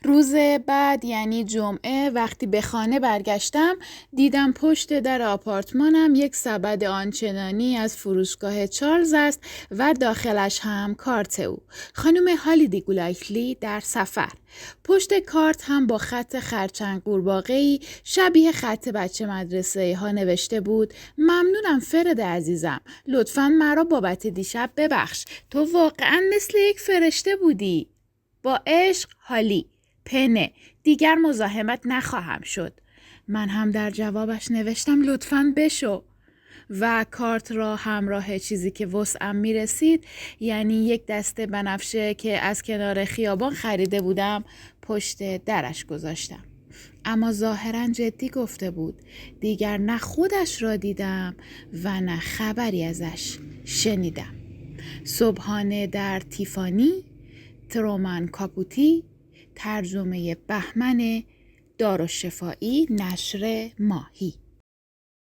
روز بعد یعنی جمعه وقتی به خانه برگشتم دیدم پشت در آپارتمانم یک سبد آنچنانی از فروشگاه چارلز است و داخلش هم کارت او. خانم هالیدی گولایتلی در سفر. پشت کارت هم با خط خرچنگ قورباغه‌ای شبیه خط بچه مدرسه ها نوشته بود: ممنونم فرد عزیزم، لطفاً مرا بابت دیشب ببخش، تو واقعاً مثل یک فرشته بودی. با عشق، هالی. پنه، دیگر مزاحمت نخواهم شد. من هم در جوابش نوشتم لطفاً بشو و کارت را همراه چیزی که وسعم میرسید، یعنی یک دسته بنفشه که از کنار خیابان خریده بودم، پشت درش گذاشتم. اما ظاهراً جدی گفته بود. دیگر نه خودش را دیدم و نه خبری ازش شنیدم. صبحانه در تیفانی، ترومن کاپوتی، ترجمه بهمن دارالشفایی، نشر ماهی.